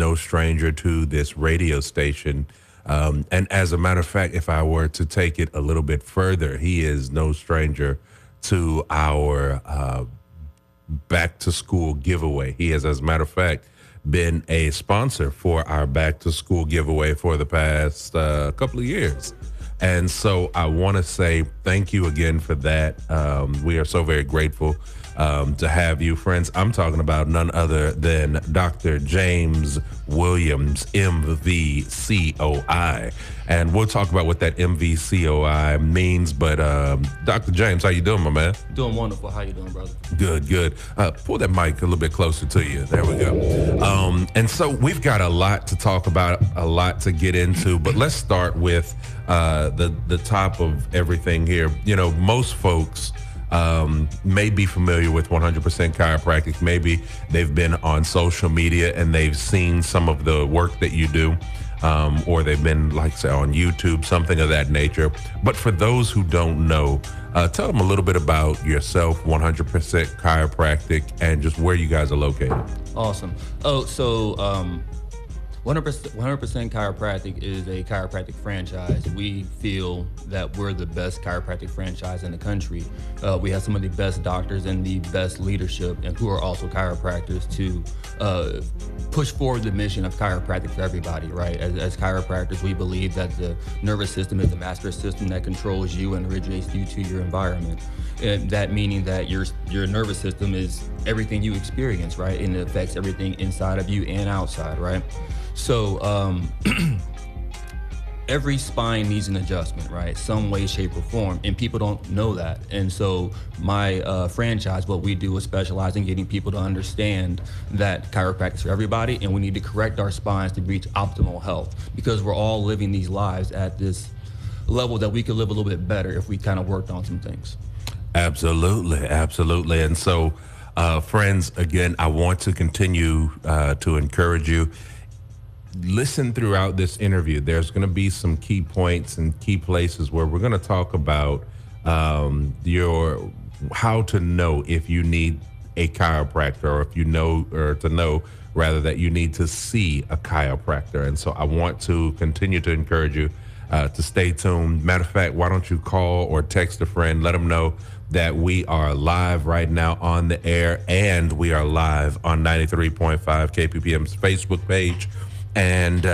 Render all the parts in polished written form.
no stranger to this radio station. And as a matter of fact, if I were to take it a little bit further, he is no stranger to our back to school giveaway. He has, as a matter of fact, been a sponsor for our back to school giveaway for the past couple of years. And so I want to say thank you again for that. We are so very grateful to have you, friends. I'm talking about none other than Dr. James Williams, MVCOI. And we'll talk about what that MVCOI means. But Dr. James, how you doing, my man? Doing wonderful. How you doing, brother? Good, good. Pull that mic a little bit closer to you. There we go. And so we've got a lot to talk about, a lot to get into. But let's start with the top of everything here. You know, most folks may be familiar with 100% Chiropractic. Maybe they've been on social media and they've seen some of the work that you do, or they've been, like, say, on YouTube, something of that nature. But for those who don't know, tell them a little bit about yourself, 100% Chiropractic, and just where you guys are located. Awesome. Oh, so 100% Chiropractic is a chiropractic franchise. We feel that we're the best chiropractic franchise in the country. We have some of the best doctors and the best leadership, and who are also chiropractors, to push forward the mission of chiropractic for everybody, right? As chiropractors, we believe that the nervous system is the master system that controls you and originates you to your environment. And that meaning that your nervous system is everything you experience, right? And it affects everything inside of you and outside, right? So every spine needs an adjustment, right? Some way, shape, or form, and people don't know that. And so my franchise, what we do is specialize in getting people to understand that chiropractic is for everybody, and we need to correct our spines to reach optimal health, because we're all living these lives at this level that we could live a little bit better if we kind of worked on some things. Absolutely, absolutely. And so, friends, again, I want to continue to encourage you. Listen throughout this interview. There's going to be some key points and key places where we're going to talk about your how to know if you need a chiropractor, or if you know, or to know rather, that you need to see a chiropractor. And so I want to continue to encourage you to stay tuned. Matter of fact, why don't you call or text a friend, let them know that we are live right now on the air, and we are live on 93.5 KPPM's Facebook page. And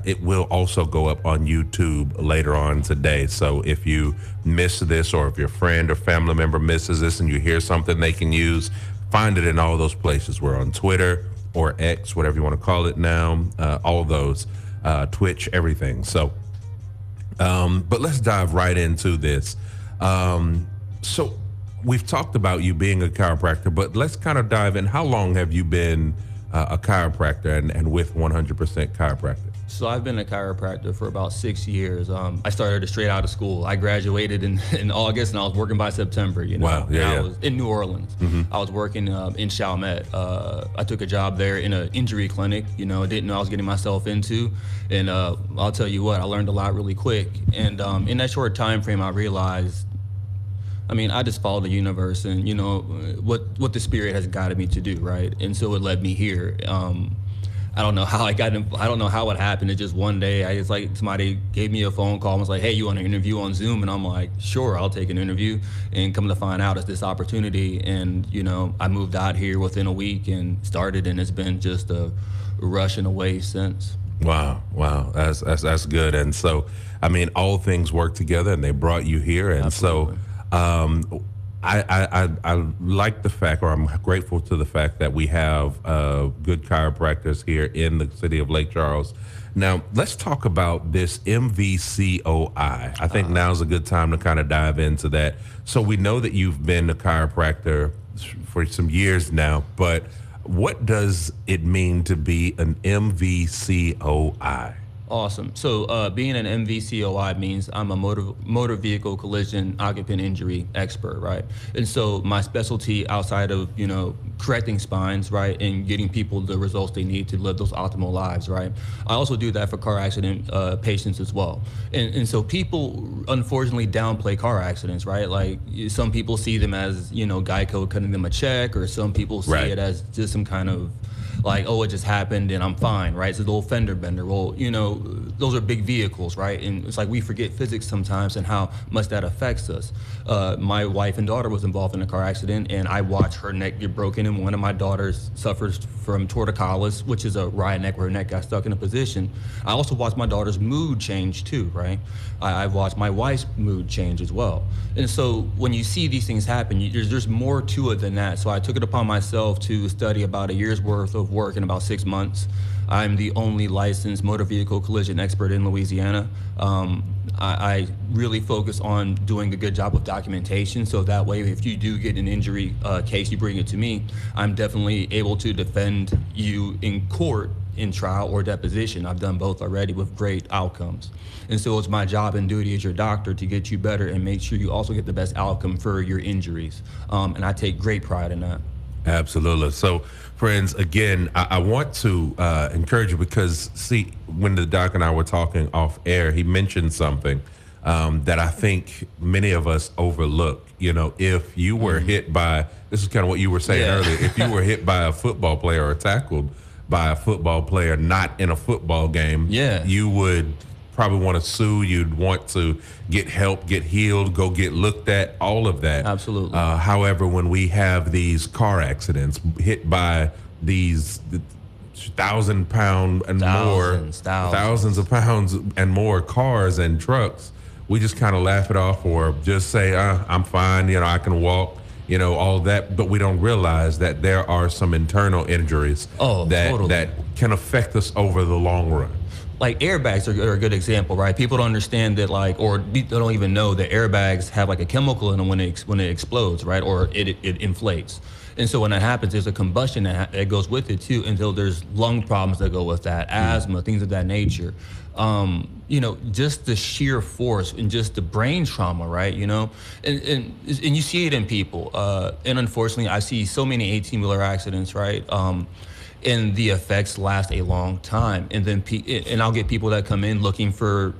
it will also go up on YouTube later on today. So if you miss this, or if your friend or family member misses this and you hear something they can use, find it in all those places. We're on Twitter or X, whatever you want to call it now, all those, Twitch, everything. So, but let's dive right into this. So we've talked about you being a chiropractor, but let's kind of dive in. How long have you been a chiropractor and with 100% Chiropractic? So I've been a chiropractor for about 6 years. I started straight out of school. I graduated in August, and I was working by September. You know, wow, yeah, I was in New Orleans. I was working in Chalmette. I took a job there in an injury clinic. You know, I didn't know I was getting myself into, and I'll tell you what, I learned a lot really quick. And in that short time frame, I realized, I mean, I just followed the universe, and you know what the spirit has guided me to do, right? And so it led me here. I don't know how I got in, I don't know how it happened. It just one day, I just, like, somebody gave me a phone call and was like, "Hey, you want an interview on Zoom?" And I'm like, "Sure, I'll take an interview." And come to find out, it's this opportunity, and you know, I moved out here within a week and started, and it's been just a rush and a wave since. Wow, that's good. And so, I mean, all things work together, and they brought you here, and Absolutely. so. I like the fact, or I'm grateful to the fact, that we have good chiropractors here in the city of Lake Charles. Now, let's talk about this MVCOI. I think now's a good time to kind of dive into that. So we know that you've been a chiropractor for some years now, but what does it mean to be an MVCOI? Awesome. So being an MVCOI means I'm a motor vehicle collision occupant injury expert, right? And so my specialty, outside of, you know, correcting spines, right, and getting people the results they need to live those optimal lives, right? I also do that for car accident patients as well. And so people unfortunately downplay car accidents, right? Like, some people see them as, you know, Geico cutting them a check, or some people see Right. it as just some kind of like, oh, it just happened and I'm fine, right? It's a little fender bender. Well, you know, those are big vehicles, right? And it's like we forget physics sometimes and how much that affects us. My wife and daughter was involved in a car accident, and I watched her neck get broken, and one of my daughters suffers from torticollis, which is a riot neck where her neck got stuck in a position. I also watched my daughter's mood change too, right? I watched my wife's mood change as well. And so when you see these things happen, there's more to it than that. So I took it upon myself to study about a year's worth of work in about 6 months. I'm the only licensed motor vehicle collision expert in Louisiana. I really focus on doing a good job of documentation, so that way if you do get an injury case, you bring it to me, I'm definitely able to defend you in court, in trial or deposition. I've done both already with great outcomes. And so it's my job and duty as your doctor to get you better and make sure you also get the best outcome for your injuries. And I take great pride in that. Absolutely. So, friends, again, I want to encourage you because, see, when the doc and I were talking off air, he mentioned something that I think many of us overlook. You know, if you were hit by, this is kind of what you were saying earlier, if you were hit by a football player or tackled by a football player not in a football game, you would probably want to sue. You'd want to get help, get healed, go get looked at, all of that. Absolutely. However, when we have these car accidents hit by these 1,000-pound and thousands of pounds and more cars and trucks, we just kind of laugh it off or just say, I'm fine, you know, I can walk, you know, all that. But we don't realize that there are some internal injuries that can affect us over the long run. Like airbags are a good example, right? People don't understand that, like, or they don't even know that airbags have like a chemical in them when it explodes, right? Or it inflates. And so when that happens, there's a combustion that goes with it too, until there's lung problems that go with that, asthma, things of that nature. You know, just the sheer force and just the brain trauma, right? You know, and you see it in people. And unfortunately, I see so many 18-wheeler accidents, right? And the effects last a long time. And then and I'll get people that come in looking for,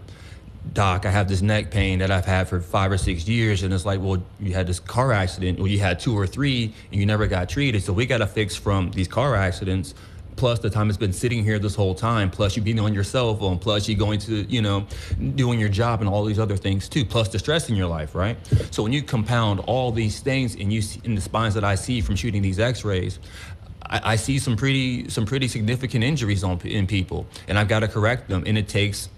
doc, I have this neck pain that I've had for 5 or 6 years. And it's like, well, you had this car accident, or you had 2 or 3 and you never got treated. So we got to fix from these car accidents, plus the time it's been sitting here this whole time, plus you being on your cell phone, plus you going to, you know, doing your job and all these other things too, plus the stress in your life, right? So when you compound all these things and you see in the spines that I see from shooting these x-rays, I see some pretty significant injuries in people, and I've got to correct them, and it takes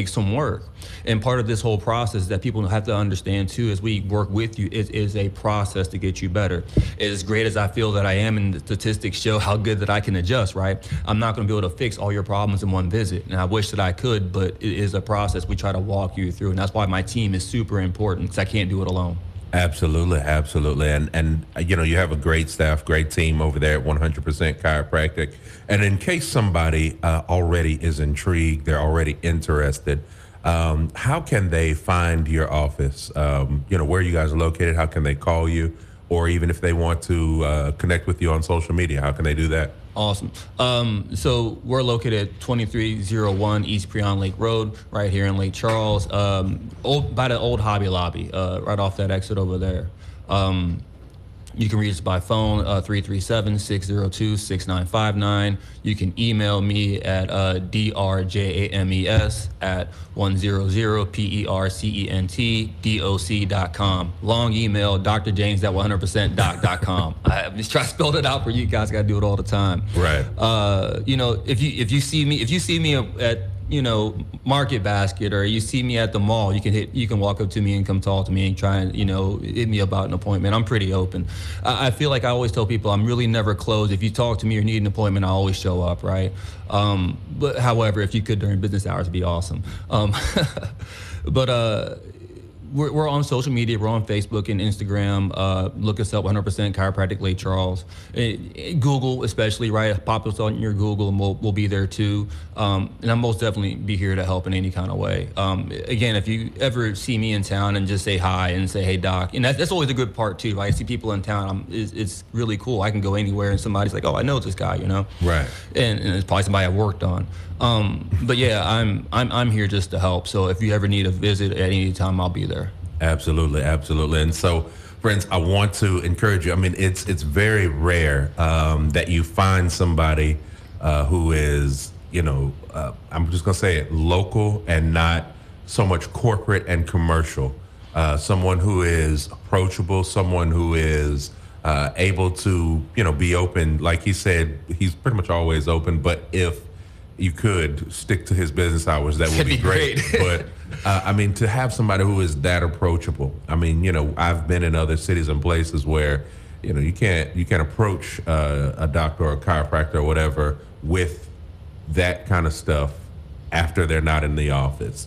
some work. And part of this whole process that people have to understand too, as we work with you, is a process to get you better. As great as I feel that I am, and the statistics show how good that I can adjust, right? I'm not going to be able to fix all your problems in one visit, and I wish that I could, but it is a process we try to walk you through, and that's why my team is super important, because I can't do it alone. Absolutely. And you know, you have a great staff, great team over there at 100% Chiropractic. And in case somebody already is intrigued, they're already interested, how can they find your office? You know, where you guys are located? How can they call you? Or even if they want to connect with you on social media, how can they do that? Awesome. So we're located at 2301 East Prion Lake Road, right here in Lake Charles, by the old Hobby Lobby, right off that exit over there. You can reach us by phone, 337-602-6959. You can email me at drjames@100percentdoc.com. Long email, drjames@100percentdoc.com. I just try to spell it out for you guys. Got to do it all the time. Right. You know, if you see me at, you know, Market Basket, or you see me at the mall, you can walk up to me and come talk to me and try and, you know, hit me about an appointment. I'm pretty open. I feel like I always tell people I'm really never closed. If you talk to me or need an appointment, I always show up, right? But however, if you could during business hours, it'd be awesome. We're on social media. We're on Facebook and Instagram. Look us up, 100% Chiropractic Lake Charles. Google, especially, right? Pop us on your Google, and we'll be there too. And I'll most definitely be here to help in any kind of way. Again, if you ever see me in town and just say hi and say, hey, doc, and that's always a good part too, right? I see people in town. It's really cool. I can go anywhere and somebody's like, oh, I know this guy, you know? Right. And it's probably somebody I've worked on. But yeah, I'm here just to help. So if you ever need a visit at any time, I'll be there. Absolutely. And so, friends, I want to encourage you. I mean, it's very rare that you find somebody who is, I'm just going to say it, local and not so much corporate and commercial. Someone who is approachable, someone who is able to, be open. Like he said, he's pretty much always open, but if you could stick to his business hours, that would be great. But to have somebody who is that approachable. I've been in other cities and places where, you can't approach a doctor or a chiropractor or whatever with that kind of stuff after they're not in the office,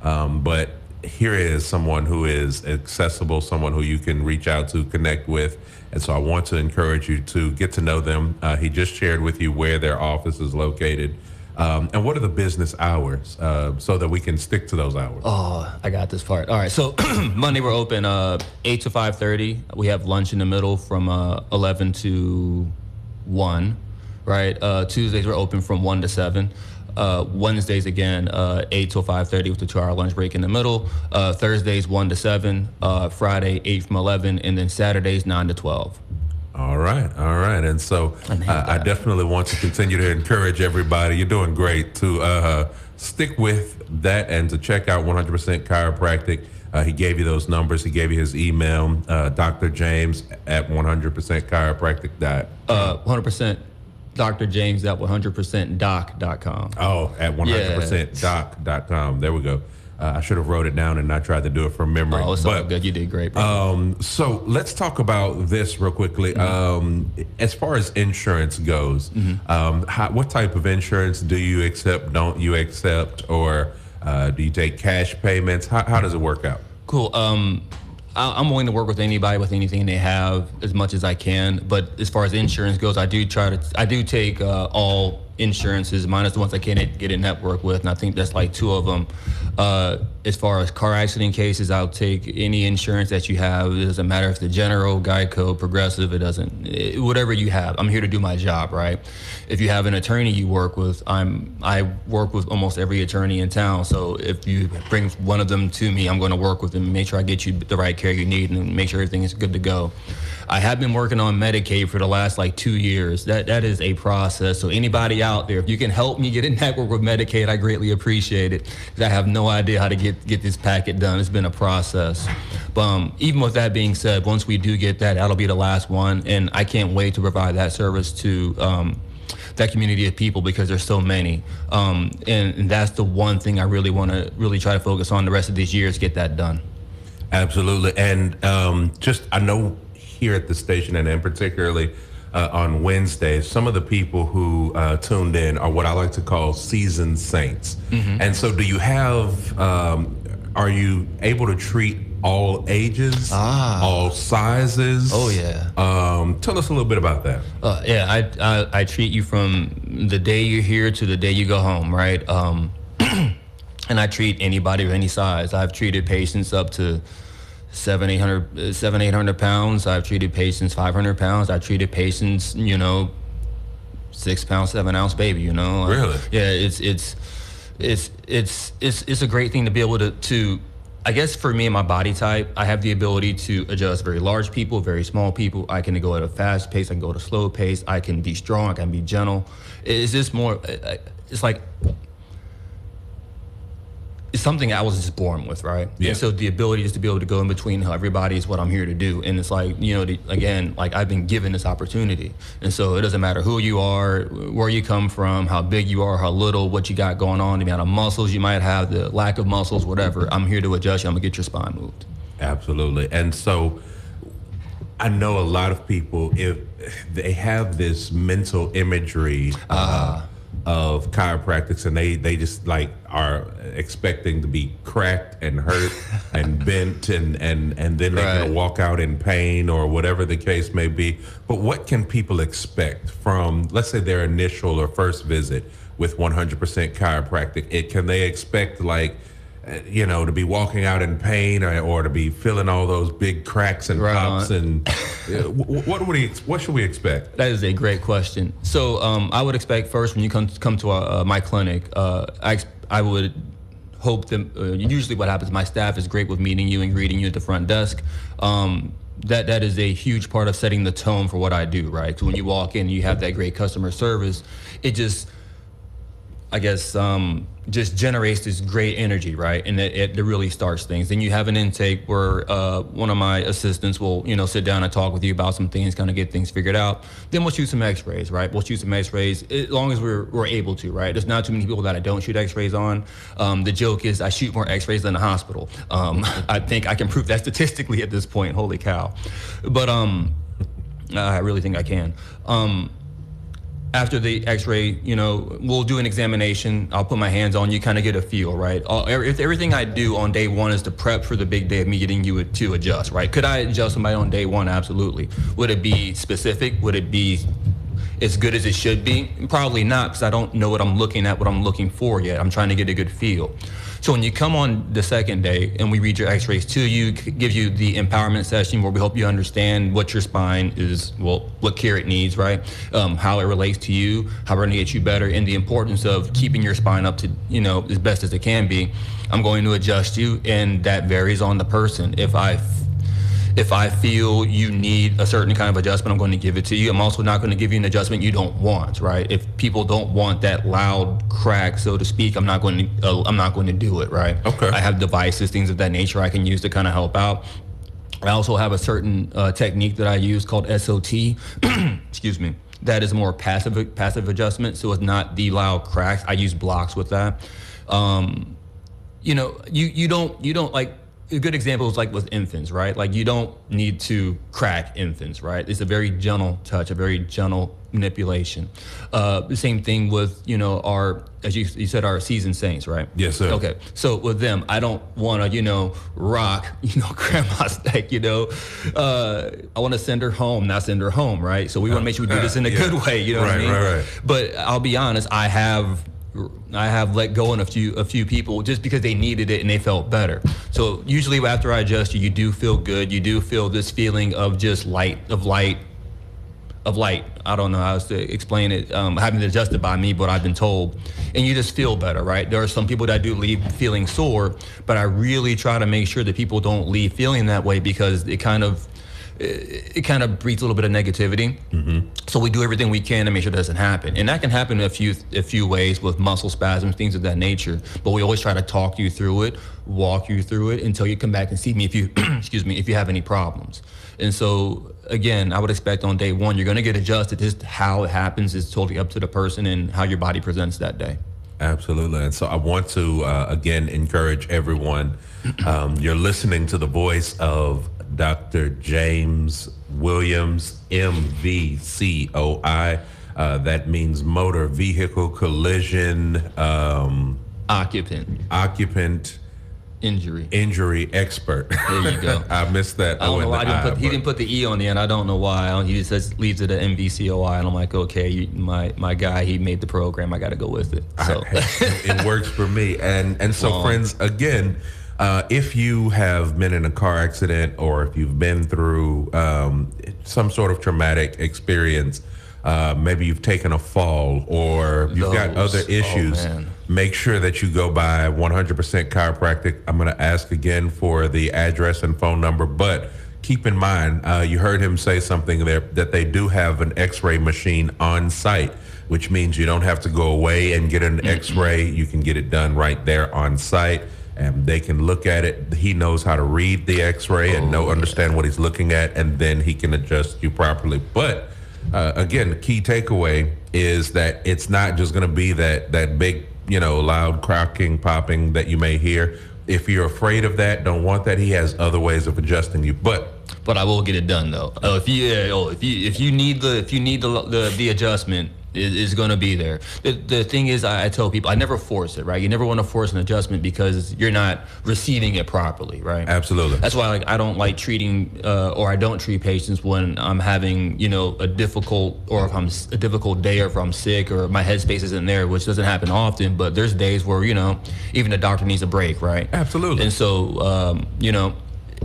But here is someone who is accessible, someone who you can reach out to, connect with. And so I want to encourage you to get to know them. He just shared with you where their office is located. And what are the business hours so that we can stick to those hours? Oh, I got this part. All right. So Monday we're open 8 to 5:30. We have lunch in the middle from 11 to 1, right? Tuesdays we're open from 1 to 7. Wednesdays again 8 till 5:30 with the 2-hour lunch break in the middle. Thursdays 1 to 7. Friday 8 from 11, and then Saturdays 9 to 12. All right. And so I definitely want to continue to encourage everybody. You're doing great to stick with that and to check out 100% Chiropractic. He gave you those numbers. He gave you his email, Dr. James at 100%chiropractic. 100%. Dr. James at 100%doc.com. Oh, at 100%doc.com. There we go. I should have wrote it down and not tried to do it from memory. Oh, it's all good. You did great, bro. So let's talk about this real quickly. As far as insurance goes, what type of insurance do you accept, don't you accept, or do you take cash payments? How does it work out? Cool. I'm willing to work with anybody with anything they have as much as I can. But as far as insurance goes, I do take all insurances, minus the ones I can't get a network with, and I think that's like 2 of them. As far as car accident cases, I'll take any insurance that you have. It doesn't matter if it's General, Geico, Progressive. Whatever you have. I'm here to do my job, right? If you have an attorney you work with, I work with almost every attorney in town. So if you bring one of them to me, I'm going to work with them and make sure I get you the right care you need and make sure everything is good to go. I have been working on Medicaid for the last 2 years. That is a process. So anybody out there, if you can help me get a network with Medicaid, I greatly appreciate it. 'Cause I have no idea how to get this packet done. It's been a process. But even with that being said, once we do get that, that'll be the last one. And I can't wait to provide that service to that community of people because there's so many. And that's the one thing I really want to try to focus on the rest of this year is get that done. Absolutely. And I know here at the station, and particularly on Wednesdays, some of the people who tuned in are what I like to call seasoned saints. And so do you have, are you able to treat all ages, all sizes? Oh, yeah. Tell us a little bit about that. I treat you from the day you're here to the day you go home, right? And I treat anybody of any size. I've treated patients up to 800 pounds. I've treated patients 500 pounds. I've treated patients, 6 pound, 7 ounce baby, Really? Yeah, it's a great thing to be able to, I guess for me and my body type, I have the ability to adjust very large people, very small people. I can go at a fast pace, I can go at a slow pace. I can be strong, I can be gentle. It's just more, it's like, it's something I was just born with, right? Yeah. And so the ability just to be able to go in between everybody is what I'm here to do. And it's like, again, I've been given this opportunity. And so it doesn't matter who you are, where you come from, how big you are, how little, what you got going on, the amount of muscles you might have, the lack of muscles, whatever. I'm here to adjust you. I'm gonna get your spine moved. Absolutely. And so I know a lot of people, if they have this mental imagery of chiropractics, and they just are expecting to be cracked and hurt and bent and then they're going to walk out in pain or whatever the case may be. But what can people expect from, let's say, their initial or first visit with 100% Chiropractic? Can they expect to be walking out in pain or to be feeling all those big cracks and pops? And what should we expect? That is a great question. So I would expect first when you come to my clinic, I would hope that usually what happens, my staff is great with meeting you and greeting you at the front desk. that is a huge part of setting the tone for what I do, right? So when you walk in and you have that great customer service, it just, I guess, just generates this great energy, right? And it really starts things. Then you have an intake where one of my assistants will, sit down and talk with you about some things, kind of get things figured out. Then we'll shoot some x-rays, right? We'll shoot some x-rays as long as we're able to, right? There's not too many people that I don't shoot x-rays on. The joke is I shoot more x-rays than the hospital. I think I can prove that statistically at this point. Holy cow. But I really think I can. After the x-ray, we'll do an examination. I'll put my hands on you, kind of get a feel, right? If everything I do on day one is to prep for the big day of me getting you to adjust, right? Could I adjust somebody on day one? Absolutely. Would it be specific? Would it be as good as it should be? Probably not, because I don't know what I'm looking at, what I'm looking for yet. I'm trying to get a good feel. So when you come on the second day and we read your x-rays to you, give you the empowerment session where we help you understand what your spine is, what care it needs, right? How it relates to you, how we're gonna get you better, and the importance of keeping your spine up to, as best as it can be. I'm going to adjust you, and that varies on the person. If I feel you need a certain kind of adjustment, I'm going to give it to you. I'm also not going to give you an adjustment you don't want, right? If people don't want that loud crack, so to speak, I'm not going to do it, right? Okay. I have devices, things of that nature I can use to kind of help out. I also have a certain technique that I use called SOT. Excuse me. That is more passive adjustment, so it's not the loud cracks. I use blocks with that. You don't like. A good example is like with infants, right? Like you don't need to crack infants, right? It's a very gentle touch, a very gentle manipulation. The same thing with, our, as you said, our seasoned saints, right? Yes, sir. Okay. So with them, I don't want to, rock, grandma's neck, I want to send her home, not send her home, right? So we want to make sure we do this in a good way, you know what I mean? Right. But I'll be honest, I have let go on a few people just because they needed it and they felt better. So usually after I adjust you, you do feel good. You do feel this feeling of just light. I don't know how else to explain it. Having it adjusted by me, but I've been told, and you just feel better, right? There are some people that do leave feeling sore, but I really try to make sure that people don't leave feeling that way because it kind of breeds a little bit of negativity. Mm-hmm. So we do everything we can to make sure that doesn't happen. And that can happen in a few ways with muscle spasms, things of that nature. But we always try to talk you through it, walk you through it until you come back and see me if you, if you have any problems. And so, again, I would expect on day one, you're going to get adjusted. Just how it happens is totally up to the person and how your body presents that day. Absolutely. And so I want to, again, encourage everyone. You're listening to the voice of Dr. James Williams, MVCOI. That means motor vehicle collision occupant injury expert. There you go. I missed that. I don't know why he didn't put the E on the end. I don't know why. He just says leaves it at MVCOI, and I'm like, okay, my guy, he made the program. I got to go with it. So it works for me. And so, friends, again. If you have been in a car accident or if you've been through some sort of traumatic experience, maybe you've taken a fall or you've got other issues, make sure that you go by 100% Chiropractic. I'm going to ask again for the address and phone number, but keep in mind, you heard him say something there that they do have an x-ray machine on site, which means you don't have to go away and get an x-ray. You can get it done right there on site. And they can look at it. He knows how to read the x-ray and understand what he's looking at, and then he can adjust you properly. But again, the key takeaway is that it's not just going to be that big, loud cracking, popping that you may hear. If you're afraid of that, don't want that, he has other ways of adjusting you. But I will get it done though. If you need the adjustment, is going to be there. The thing is, I tell people, I never force it, right? You never want to force an adjustment because you're not receiving it properly, right? Absolutely. That's why I don't like treating, or I don't treat patients when I'm having, a difficult day, or if I'm sick, or my headspace isn't there, which doesn't happen often, but there's days where, even the doctor needs a break, right? Absolutely. And so,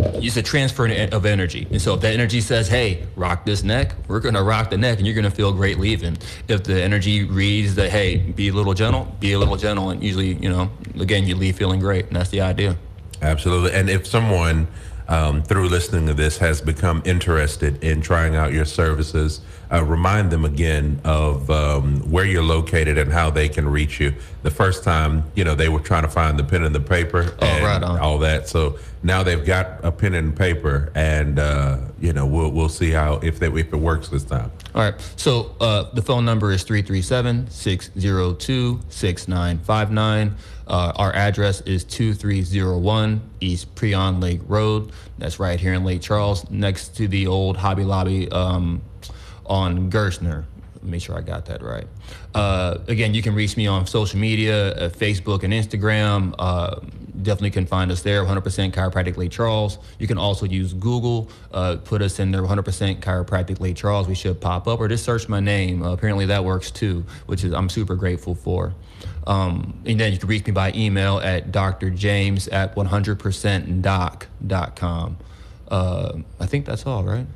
it's a transfer of energy. And so if that energy says, hey, rock this neck, we're going to rock the neck and you're going to feel great leaving. If the energy reads that, hey, be a little gentle. And usually, again, you leave feeling great. And that's the idea. Absolutely. And if someone through listening to this has become interested in trying out your services, remind them again of where you're located and how they can reach you. The first time, they were trying to find the pen and the paper and right on. all that. So now they've got a pen and paper, and we'll see if it works this time. All right. So the phone number is 337-602-6959. Our address is 2301 East Preon Lake Road. That's right here in Lake Charles, next to the old Hobby Lobby on Gerstner. Make sure I got that right. Again, you can reach me on social media, Facebook and Instagram. Definitely can find us there, 100% Chiropractic Lake Charles. You can also use Google, put us in there, 100% Chiropractic Lake Charles. We should pop up, or just search my name. Apparently that works too, which is I'm super grateful for. And then you can reach me by email at drjames@100percentdoc.com. I think that's all, right?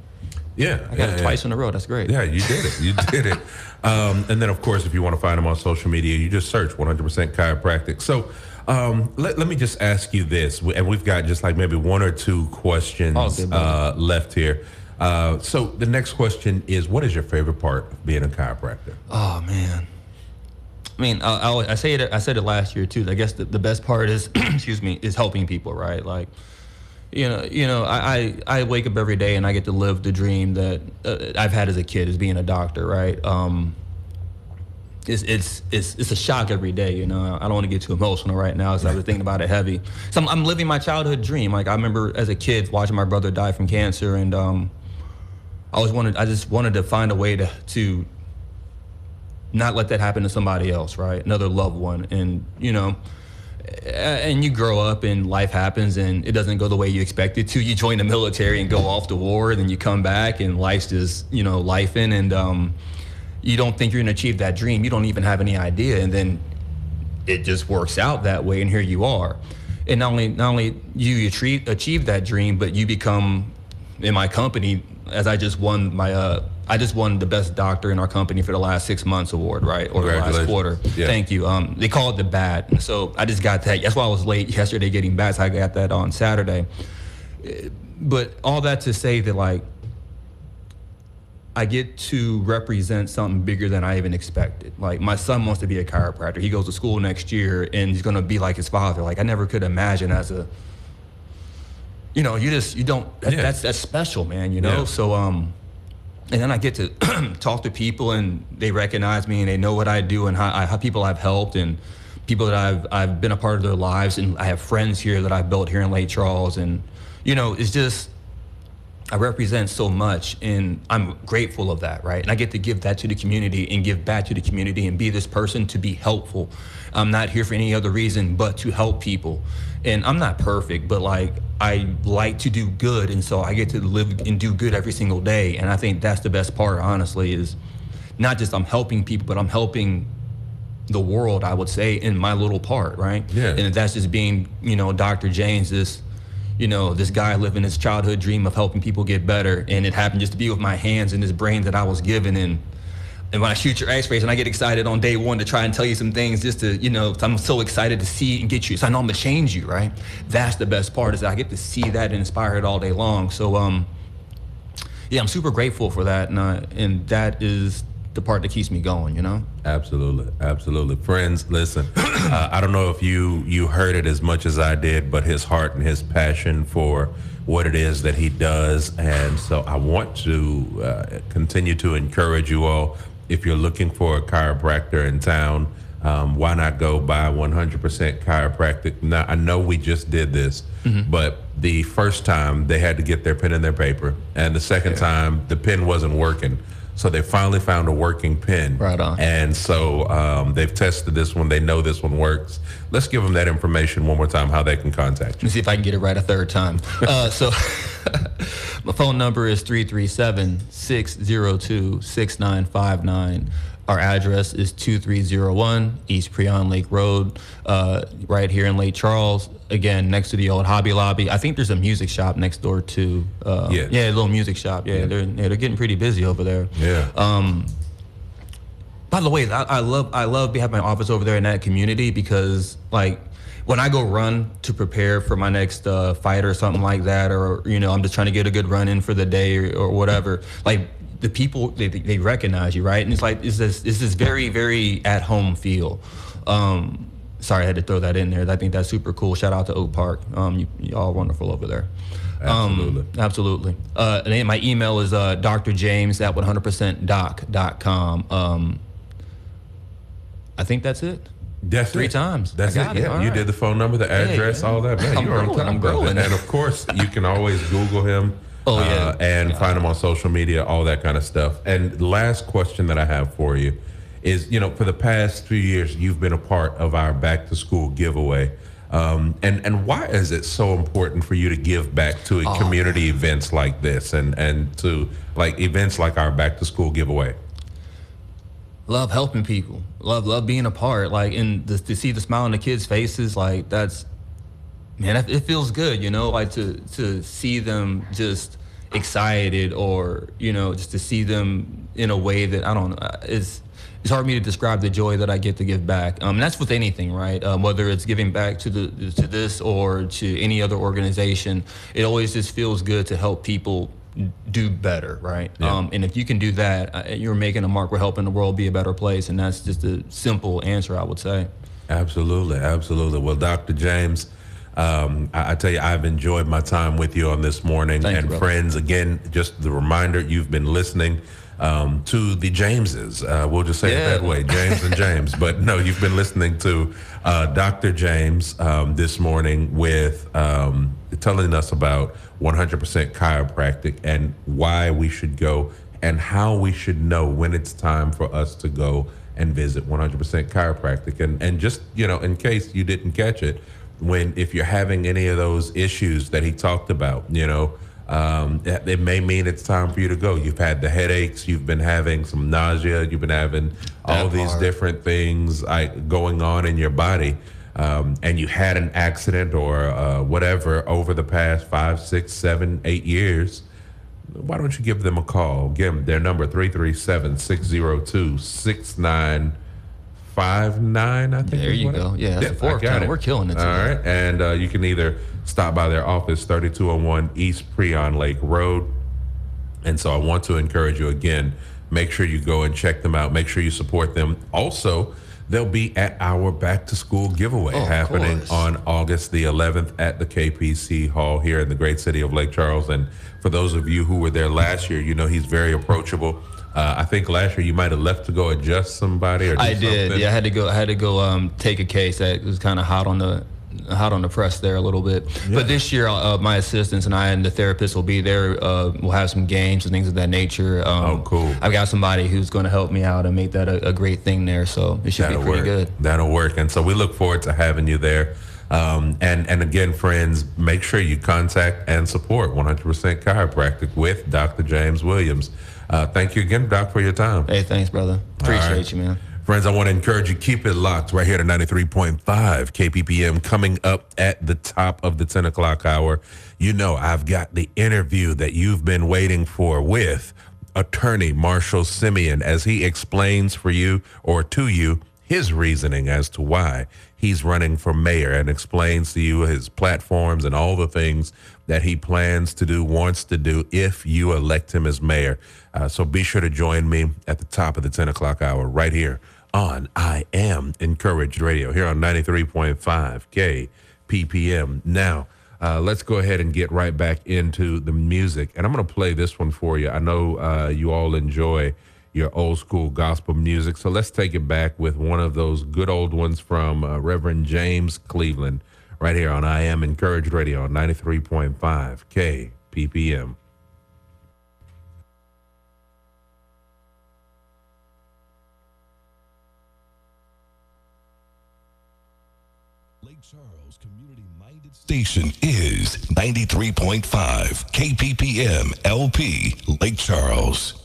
Yeah. I got it twice in a row. That's great. Yeah, you did it. You did it. And then, of course, if you want to find them on social media, you just search 100% Chiropractic. So let me just ask you this, and we've got just like maybe one or two questions left here. So the next question is, what is your favorite part of being a chiropractor? Oh, man. I mean, I said it last year too. I guess the best part is, excuse me, is helping people, right? Like, I wake up every day and I get to live the dream that I've had as a kid, as being a doctor, right? It's a shock every day, I don't want to get too emotional right now, so I was thinking about it heavy. So I'm living my childhood dream. Like, I remember as a kid watching my brother die from cancer, and I just wanted to find a way to not let that happen to somebody else, right? Another loved one. And, and you grow up and life happens and it doesn't go the way you expect it to. You join the military and go off to war, and then you come back and life's just, lifing, and you don't think you're gonna achieve that dream. You don't even have any idea. And then it just works out that way, and here you are. And not only you achieve that dream, but you become, in my company, as I just won the best doctor in our company for the last 6 months award, right? Or the last quarter. Yeah. Thank you. They call it the BAT. So I just got that. That's why I was late yesterday getting BAT. So I got that on Saturday. But all that to say that, like, I get to represent something bigger than I even expected. Like, my son wants to be a chiropractor. He goes to school next year and he's going to be like his father. Like, I never could imagine as a, that's special, man, Yeah. So, and then I get to talk to people, and they recognize me, and they know what I do, and how people I've helped, and people that I've been a part of their lives, and I have friends here that I've built here in Lake Charles, and it's just, I represent so much, and I'm grateful of that, right? And I get to give that to the community and give back to the community and be this person to be helpful. I'm not here for any other reason but to help people. And I'm not perfect, but like, I like to do good, and so I get to live and do good every single day. And I think that's the best part, honestly, is not just I'm helping people, but I'm helping the world, I would say, in my little part, right? Yeah. And that's just being, Dr. James, this guy living his childhood dream of helping people get better. And it happened just to be with my hands and this brain that I was given. And when I shoot your x-rays, and I get excited on day one to try and tell you some things, just to, I'm so excited to see and get you. So I know I'm gonna change you, right? That's the best part, is that I get to see that and inspire it all day long. So, yeah, I'm super grateful for that. And that is the part that keeps me going, Absolutely. Absolutely. Friends, listen, I don't know if you heard it as much as I did, but his heart and his passion for what it is that he does. And so I want to continue to encourage you all. If you're looking for a chiropractor in town, why not go by 100% Chiropractic? Now, I know we just did this, but the first time they had to get their pen and their paper, and the second time the pen wasn't working. So they finally found a working pen. Right on. And so they've tested this one. They know this one works. Let's give them that information one more time, how they can contact you. Let's see if I can get it right a third time. So my phone number is 337-602-6959. Our address is 2301 East Preon Lake Road, right here in Lake Charles. Again, next to the old Hobby Lobby. I think there's a music shop next door too. Yeah, a little music shop. Yeah, they're getting pretty busy over there. Yeah. By the way, I love having my office over there in that community because like when I go run to prepare for my next fight or something like that, or I'm just trying to get a good run in for the day or whatever. Like the people they recognize you, right? And it's like it's this very very at home feel. Sorry, I had to throw that in there. I think that's super cool. Shout out to Oak Park. You all wonderful over there. Absolutely. And my email is drjames@100%doc.com. I think that's it. That's Three times. That's it. Yeah, you did the phone number, the address, all that. Man, you're on top of it. And of course, you can always Google him. And find him on social media, all that kind of stuff. And the last question that I have for you is, for the past 3 years, you've been a part of our back to school giveaway. And why is it so important for you to give back to community events like this and to like events like our back to school giveaway? Love helping people. Love being a part. Like, and to see the smile on the kids' faces, like that's, man, it feels good, like to see them just excited or, just to see them in a way that, I don't know, it's hard for me to describe the joy that I get to give back. That's with anything, right? Whether it's giving back to this or to any other organization, it always just feels good to help people do better, right? Yeah. And if you can do that, you're making a mark. We're helping the world be a better place, and that's just a simple answer, I would say. Absolutely. Well, Dr. James, I tell you, I've enjoyed my time with you on this morning. Thank and you, friends, again, just the reminder, you've been listening to the Jameses. We'll just say it that way, James and James. But no, you've been listening to Dr. James this morning with telling us about 100% Chiropractic and why we should go and how we should know when it's time for us to go and visit 100% Chiropractic. And just, in case you didn't catch it, if you're having any of those issues that he talked about, it may mean it's time for you to go. You've had the headaches, you've been having some nausea, you've been having all these different things going on in your body, and you had an accident or whatever over the past 5, 6, 7, 8 years. Why don't you give them a call? Give them their number, 337-602-6959, I think. There you go. Yeah, that's the fourth time. We're killing it today. All right. And you can either stop by their office, 3201 East Preon Lake Road. And so I want to encourage you again, make sure you go and check them out. Make sure you support them. Also, they'll be at our back to school giveaway happening on August the 11th at the KPC Hall here in the great city of Lake Charles. And for those of you who were there last year, he's very approachable. I think last year you might have left to go adjust somebody or do something. Did. Yeah, I had to go take a case that was kind of hot on the press there a little bit. Yeah. But this year, my assistants and I and the therapist will be there. We'll have some games and things of that nature. Cool. I've got somebody who's going to help me out and make that a great thing there. So it should be pretty good. That'll work. And so we look forward to having you there. And again, friends, make sure you contact and support 100% Chiropractic with Dr. James Williams. Thank you again, Doc, for your time. Hey, thanks, brother. Appreciate you, man. Friends, I want to encourage you, keep it locked right here to 93.5 KPPM. Coming up at the top of the 10 o'clock hour, I've got the interview that you've been waiting for with attorney Marshall Simeon as he explains for you or to you his reasoning as to why he's running for mayor and explains to you his platforms and all the things that he plans to do, wants to do if you elect him as mayor. So be sure to join me at the top of the 10 o'clock hour right here on I Am Encouraged Radio here on 93.5 KPPM. Now, let's go ahead and get right back into the music. And I'm going to play this one for you. I know you all enjoy your old school gospel music. So let's take it back with one of those good old ones from Reverend James Cleveland right here on I Am Encouraged Radio on 93.5 KPPM. Lake Charles Community Minded Station is 93.5 KPPM LP Lake Charles.